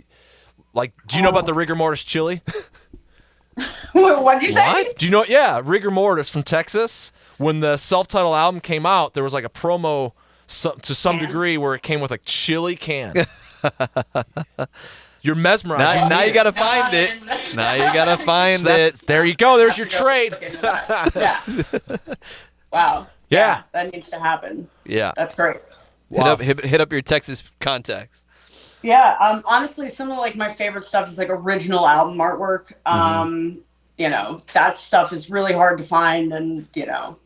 A: like, do you know about the rigor mortis chili?
C: What'd you say?
B: What?
A: Do you know? Yeah, rigor mortis from Texas. When the self-titled album came out, there was like a promo to some degree where it came with a chili can. You're mesmerized.
B: Now you gotta find it. Now you gotta find it.
A: There you go. There's your trade.
C: Wow.
A: Yeah.
C: That needs to happen.
B: Yeah.
C: That's great.
B: Hit up your Texas contacts.
C: Yeah. Honestly, some of like my favorite stuff is like original album artwork. You know, that stuff is really hard to find, and you know,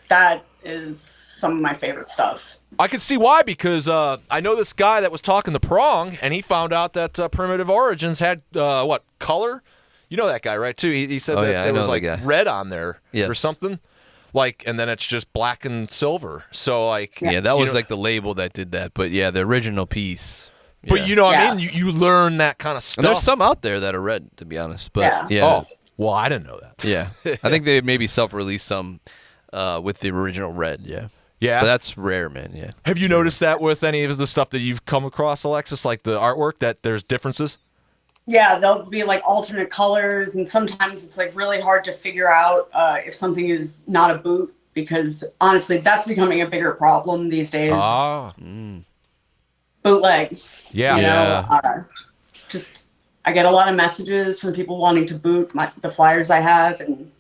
C: that is some of my favorite stuff.
A: I can see why, because I know this guy that was talking to Prong, and he found out that Primitive Origins had color? You know that guy, right? Too. He said that there was like red on there or something, like, and then it's just black and silver. So like,
B: that was like the label that did that. But yeah, the original piece.
A: But you know what I mean? You learn that kind of stuff.
B: And there's some out there that are red, to be honest. But
A: Oh, well, I didn't know that.
B: Yeah, I think they maybe self-released some with the original red. Yeah.
A: Yeah.
B: But that's rare, man. Yeah.
A: Have you noticed that with any of the stuff that you've come across, Alexis, like the artwork, that there's differences?
C: Yeah, there'll be like alternate colors, and sometimes it's like really hard to figure out if something is not a boot, because honestly, that's becoming a bigger problem these days. Bootlegs.
A: Yeah.
C: You know, I get a lot of messages from people wanting to boot the flyers I have, and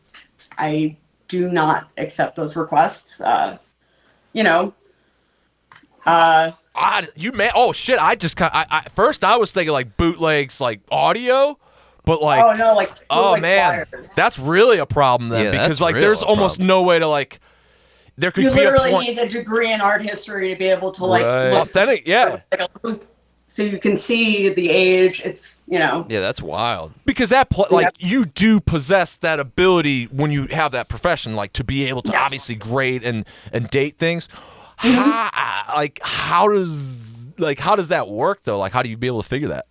C: I do not accept those requests. You know,
A: you may. Oh shit! I just first I was thinking like bootlegs, like audio, but like
C: like
A: man,
C: flyers.
A: that's really a problem then, because like there's almost no way to like, there could
C: you
A: be a
C: literally
A: point.
C: need a degree in art history to be able to like
B: Right.
C: look
A: Authentic, yeah.
C: like a loop, so you can see the age. It's
B: Yeah, that's wild.
A: Because like you do possess that ability when you have that profession, like to be able to obviously grade and date things. How does that work though? Like, how do you be able to figure that?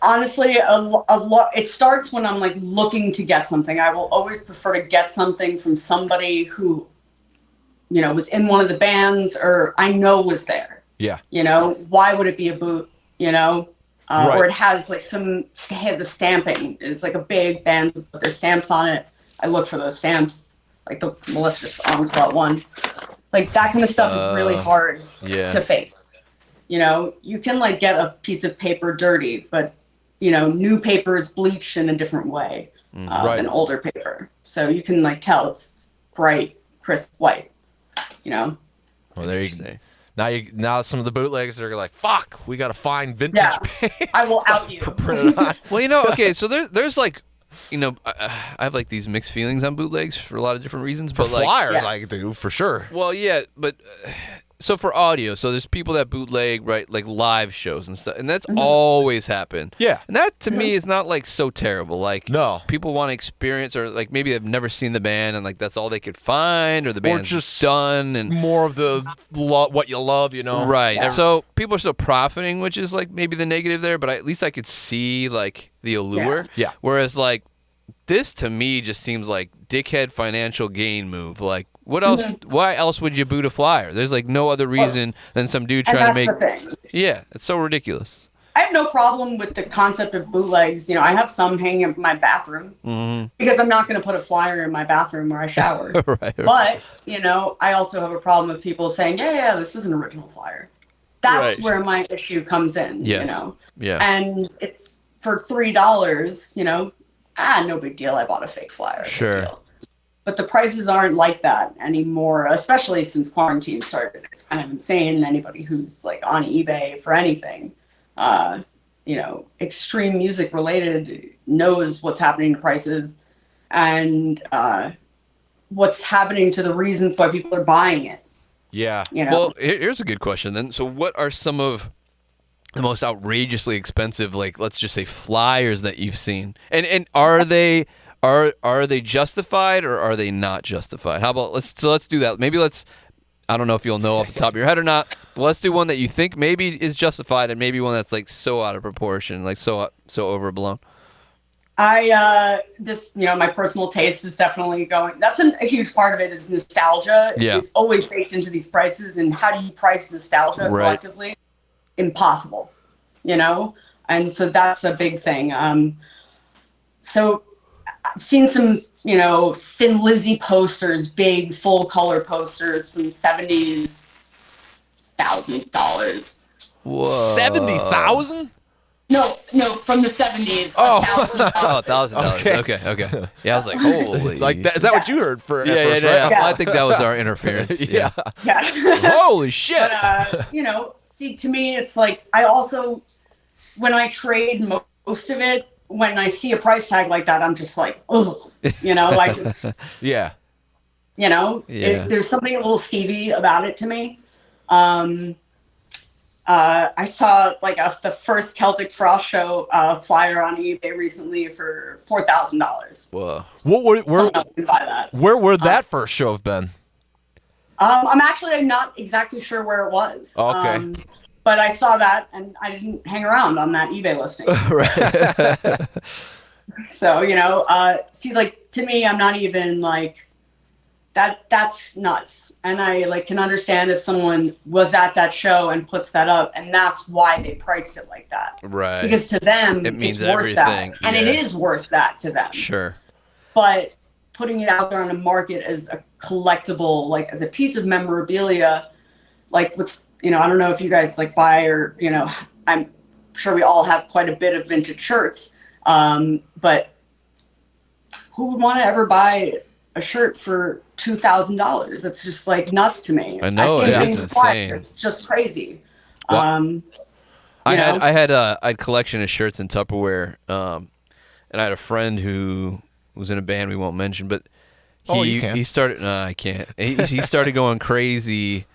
C: honestly a lot. It starts when I'm like looking to get something. I will always prefer to get something from somebody who, was in one of the bands or I know was there.
A: Yeah.
C: Why would it be a boot?
A: Right.
C: Or it has like the stamping is like a big band with their stamps on it. I look for those stamps, like the malicious on spot one. Like that kind of stuff is really hard to fake. You can like get a piece of paper dirty, but new paper is bleached in a different way than older paper. So you can like tell it's bright, crisp white.
A: Well, there you go. Now some of the bootleggers are like, fuck, we got to find vintage paint.
C: I will out you.
B: Well, okay, so there's like, I have like these mixed feelings on bootlegs for a lot of different reasons.
A: For
B: but like,
A: flyers, I do, for sure.
B: Well, yeah, but so for audio, so there's people that bootleg, right, like live shows and stuff, and that's always happened.
A: Yeah.
B: And that to me is not like so terrible. Like,
A: no,
B: people want to experience, or like maybe they've never seen the band and like that's all they could find, or the band's
A: just
B: done, and
A: more of the what you love,
B: Right.
A: Yeah.
B: So people are still profiting, which is like maybe the negative there, but at least I could see like the allure.
A: Yeah.
B: Whereas like this to me just seems like dickhead financial gain move. Like, what else? Why else would you boot a flyer? There's like no other reason than some dude trying to make.
C: The thing.
B: Yeah, it's so ridiculous.
C: I have no problem with the concept of bootlegs. I have some hanging up in my bathroom because I'm not going to put a flyer in my bathroom where I shower.
B: Right.
C: But, I also have a problem with people saying, yeah, this is an original flyer. That's where my issue comes in,
B: Yeah.
C: And it's for $3, no big deal. I bought a fake flyer.
B: Sure.
C: But the prices aren't like that anymore, especially since quarantine started. It's kind of insane. Anybody who's like on eBay for anything, extreme music related knows what's happening to prices and what's happening to the reasons why people are buying it.
A: Yeah.
B: Well, here's a good question then. So what are some of the most outrageously expensive, like, let's just say flyers that you've seen? And are they justified or are they not justified? How about let's do that. Maybe I don't know if you'll know off the top of your head or not, but let's do one that you think maybe is justified and maybe one that's like so out of proportion, like so overblown.
C: My personal taste is definitely going. That's a huge part of it is nostalgia.
B: Yeah.
C: It's always baked into these prices. And how do you price nostalgia collectively? Impossible, And so that's a big thing. So I've seen some, Thin Lizzy posters, big full color posters from 70s, $1,000.
B: Whoa.
A: 70,000?
C: No, from the 70s.
A: Oh.
B: $1,000. Okay. Yeah, I was like, holy.
A: Like that, is that what you heard for?
B: Yeah,
A: first,
B: yeah.
A: right?
C: Yeah.
B: I think that was our interference.
A: Yeah.
C: Yeah.
A: Holy shit.
C: But, see, to me, it's like, I also, when I trade most of it, when I see a price tag like that, I'm just like, oh, I just,
A: Yeah.
C: there's something a little skeevy about it to me. I saw like the first Celtic Frost show flyer on eBay recently for $4,000.
B: Whoa.
C: Buy that.
A: Where would that first show have been?
C: I'm actually not exactly sure where it was.
A: Okay.
C: But I saw that and I didn't hang around on that eBay listing.
B: Right.
C: So, see, like, to me, I'm not even like that's nuts. And I like can understand if someone was at that show and puts that up and that's why they priced it like that.
B: Right.
C: Because to them,
B: it means
C: it's worth
B: everything.
C: that. And it is worth that to them.
B: Sure. But
C: putting it out there on the market as a collectible, like as a piece of memorabilia, like what's, I don't know if you guys like buy or, I'm sure we all have quite a bit of vintage shirts. But who would want to ever buy a shirt for $2,000? That's just like nuts to me.
B: I know, it's insane.
C: It's just crazy.
B: Well, I had a collection of shirts in Tupperware, and I had a friend who was in a band we won't mention, but
A: You can.
B: He started. No, I can't. He started going crazy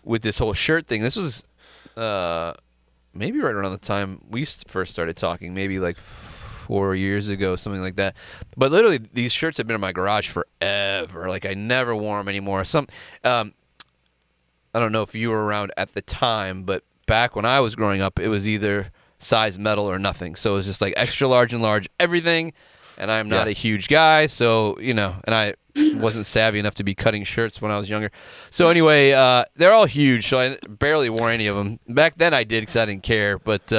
B: with this whole shirt thing. This was maybe right around the time we first started talking. Maybe like 4 years ago, something like that. But literally, these shirts have been in my garage forever. Like I never wore them anymore. I don't know if you were around at the time, but back when I was growing up, it was either size metal or nothing. So it was just like extra large and large everything. And I'm not a huge guy, so, and I wasn't savvy enough to be cutting shirts when I was younger. So anyway, they're all huge, so I barely wore any of them. Back then I did because I didn't care, but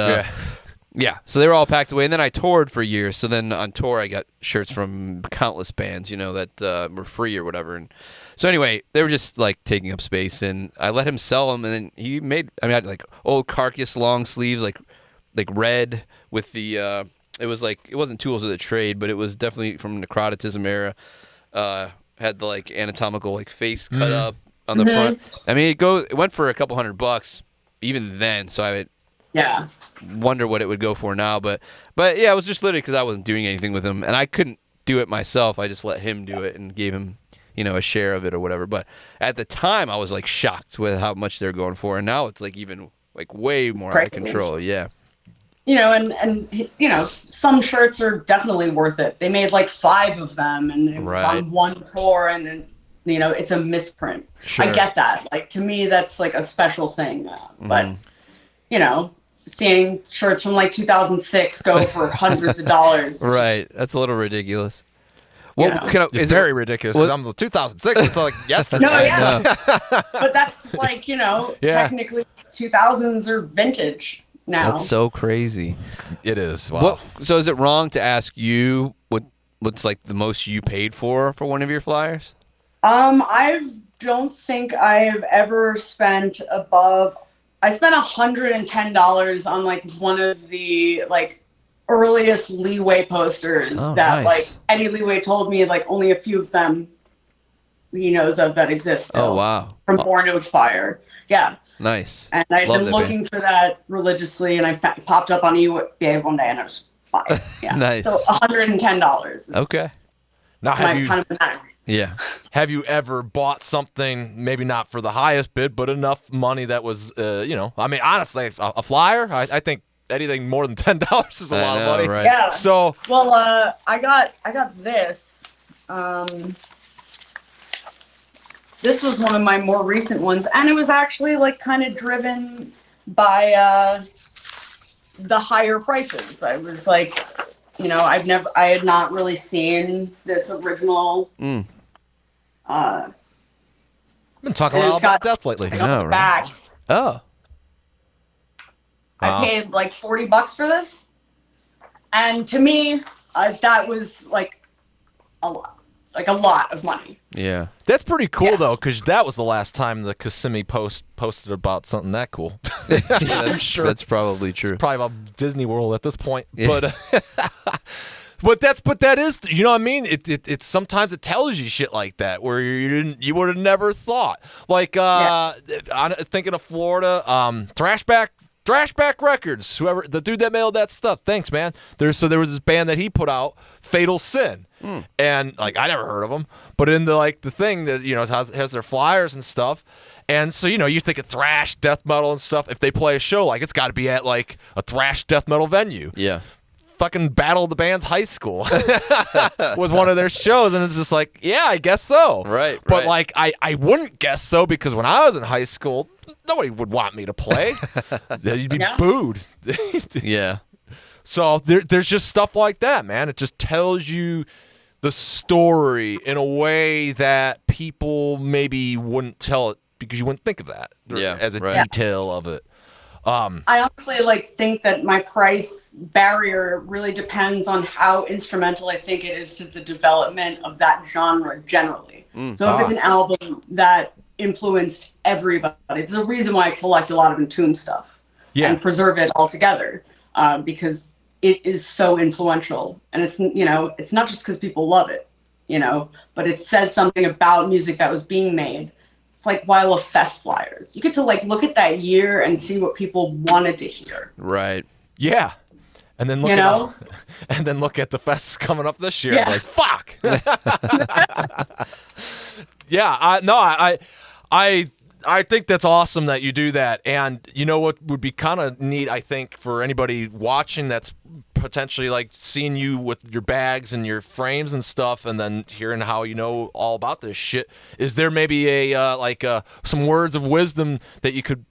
B: yeah, so they were all packed away. And then I toured for years, so then on tour I got shirts from countless bands, that were free or whatever. And so anyway, they were just like taking up space, and I let him sell them, and then he I had like old Carcass long sleeves, like red with the... It was like, it wasn't Tools of the Trade, but it was definitely from the necroticism era. Had the like anatomical like face cut up on the front. I mean, it went for a couple $100 even then. So I would wonder what it would go for now. But yeah, it was just literally because I wasn't doing anything with him, and I couldn't do it myself. I just let him do it and gave him a share of it or whatever. But at the time, I was like shocked with how much they're going for, and now it's like even like way more out of control. Yeah.
C: And some shirts are definitely worth it. They made like 5 of them, and it was on one tour, and then, it's a misprint. Sure. I get that. Like, to me, that's like a special thing. But, seeing shirts from like 2006 go for hundreds of dollars.
B: Right. That's a little ridiculous. Well,
A: it's very ridiculous because I'm 2006. It's like yesterday.
C: No, yeah. But that's like, technically 2000s are vintage. Now.
B: That's so crazy.
A: It is. Wow.
B: So is it wrong to ask you what's like the most you paid for one of your flyers?
C: I don't think I've ever spent above. I spent $110 on like one of the like earliest Leeway posters like Eddie Leeway told me like only a few of them he knows of that exist. Still,
B: wow.
C: From Born to Expire. Yeah.
B: Nice.
C: And I've been looking for that religiously, and I popped up on eBay one day, and I was fine. Yeah.
B: Nice.
C: So $110.
B: Okay.
A: Now,
C: kind of the max.
B: Yeah.
A: Have you ever bought something, maybe not for the highest bid, but enough money that was, I mean, honestly, a flyer, I think anything more than $10 is a lot of money.
B: Right.
C: Yeah.
A: So.
C: Well, I got this. This was one of my more recent ones, and it was actually like kind of driven by the higher prices. I was like, I had not really seen this original.
A: I've been talking a lot about death lately.
C: Back.
B: Oh.
C: I paid like $40 for this, and to me, that was like a lot. Like a lot of money.
B: Yeah.
A: That's pretty cool, though, because that was the last time the Kissimmee Post posted about something that cool.
B: I'm sure. That's probably true.
A: It's probably about Disney World at this point. Yeah. But that is, you know what I mean? It sometimes it tells you shit like that where you would have never thought. Like thinking of Florida, Thrashback Records, whoever the dude that mailed that stuff. Thanks, man. There was this band that he put out, Fatal Sin. And like I never heard of them, but in the thing that has their flyers and stuff, and so you think of thrash death metal and stuff. If they play a show, like it's got to be at like a thrash death metal venue.
B: Yeah,
A: fucking Battle of the Bands High School was one of their shows, and it's just like, yeah, I guess so.
B: Right.
A: But like I wouldn't guess so because when I was in high school, nobody would want me to play. You'd be booed.
B: Yeah.
A: So there's just stuff like that, man. It just tells you the story in a way that people maybe wouldn't tell it because you wouldn't think of that as a detail of it.
C: I honestly think that my price barrier really depends on how instrumental I think it is to the development of that genre generally. So if it's an album that influenced everybody, there's a reason why I collect a lot of Entomb stuff and preserve it all together because it is so influential, and it's it's not just because people love it, but it says something about music that was being made. It's like Wild of Fest flyers. You get to look at that year and see what people wanted to hear.
B: Right.
A: Yeah. And then look and then look at the fests coming up this year.
C: Yeah.
A: Like, fuck. Yeah, I think that's awesome that you do that. And you know what would be kind of neat, I think, for anybody watching that's potentially like seeing you with your bags and your frames and stuff, and then hearing how you know all about this shit. Is there maybe some words of wisdom that you could,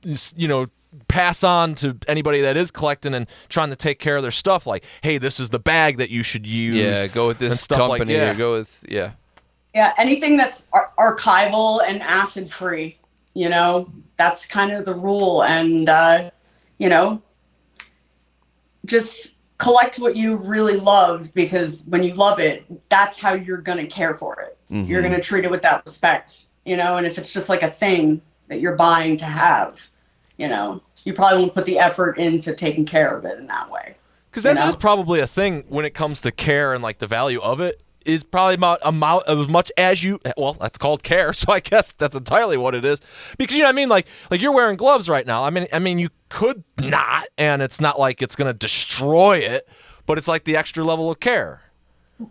A: pass on to anybody that is collecting and trying to take care of their stuff? Like, hey, this is the bag that you should use.
B: Yeah, go with this company. Or go with
C: Yeah, anything that's archival and acid free. That's kind of the rule. And, just collect what you really love, because when you love it, that's how you're going to care for it. Mm-hmm. You're going to treat it with that respect, and if it's just like a thing that you're buying to have, you probably won't put the effort into taking care of it in that way.
A: Because that is probably a thing when it comes to care and like the value of it. Is probably about as much as that's called care, so I guess that's entirely what it is. Because you know what I mean, like you're wearing gloves right now. I mean you could not, and it's not like it's gonna destroy it, but it's like the extra level of care.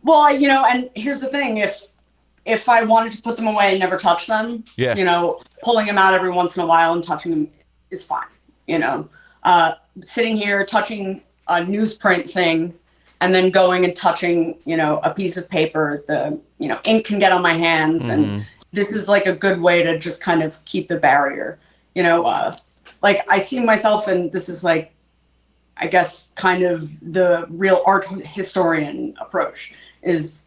C: Well, and here's the thing: if I wanted to put them away and never touch them, pulling them out every once in a while and touching them is fine. Sitting here touching a newsprint thing, and then going and touching, a piece of paper, the, ink can get on my hands. Mm-hmm. And this is like a good way to just kind of keep the barrier, like I see myself, and this is like, I guess, kind of the real art historian approach is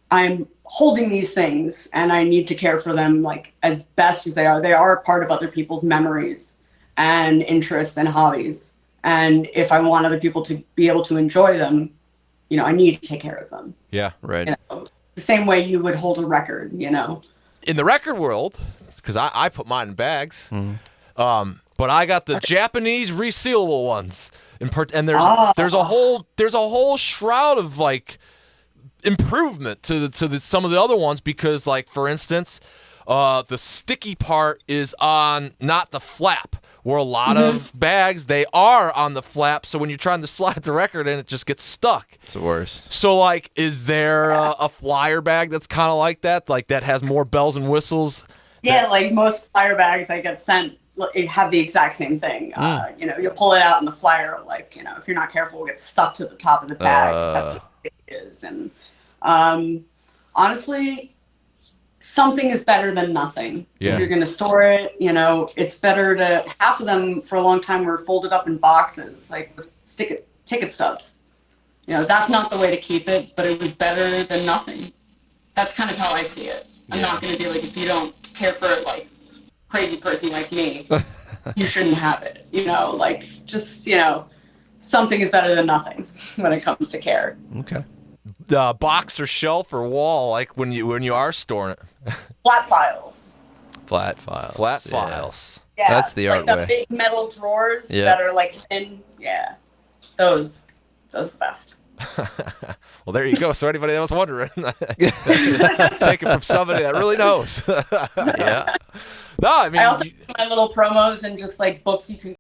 C: I'm holding these things and I need to care for them like as best as they are. They are a part of other people's memories and interests and hobbies. And if I want other people to be able to enjoy them, I need to take care of them.
A: Yeah, right.
C: The same way you would hold a record,
A: In the record world, because I put mine in bags, but I got the Japanese resealable ones, and there's a whole shroud of like improvement to some of the other ones, because like for instance, the sticky part is on not the flap. Where a lot of bags, they are on the flap, so when you're trying to slide the record in, it just gets stuck.
B: It's the worst.
A: So, like, is there a flyer bag that's kind of like that has more bells and whistles?
C: Yeah, like most flyer bags I get sent have the exact same thing. You pull it out in the flyer, like, if you're not careful, it'll get stuck to the top of the bag. That's what it is. And honestly, something is better than nothing.
A: Yeah.
C: If you're going to store it, it's better to, half of them for a long time were folded up in boxes, like with ticket stubs. That's not the way to keep it, but it was better than nothing. That's kind of how I see it. I'm not going to be like, if you don't care for it like crazy person like me, you shouldn't have it. Something is better than nothing when it comes to care.
B: Okay.
A: The box or shelf or wall, like when you are storing it.
C: Flat files.
B: Flat files.
A: Flat files.
C: Yeah,
B: that's the art
C: like
B: way.
C: The big metal drawers that are like thin. Yeah, those are the best.
A: Well, there you go. So anybody that was wondering, take it from somebody that really knows.
B: Yeah.
A: No, I mean,
C: I also do my little promos and just like books you can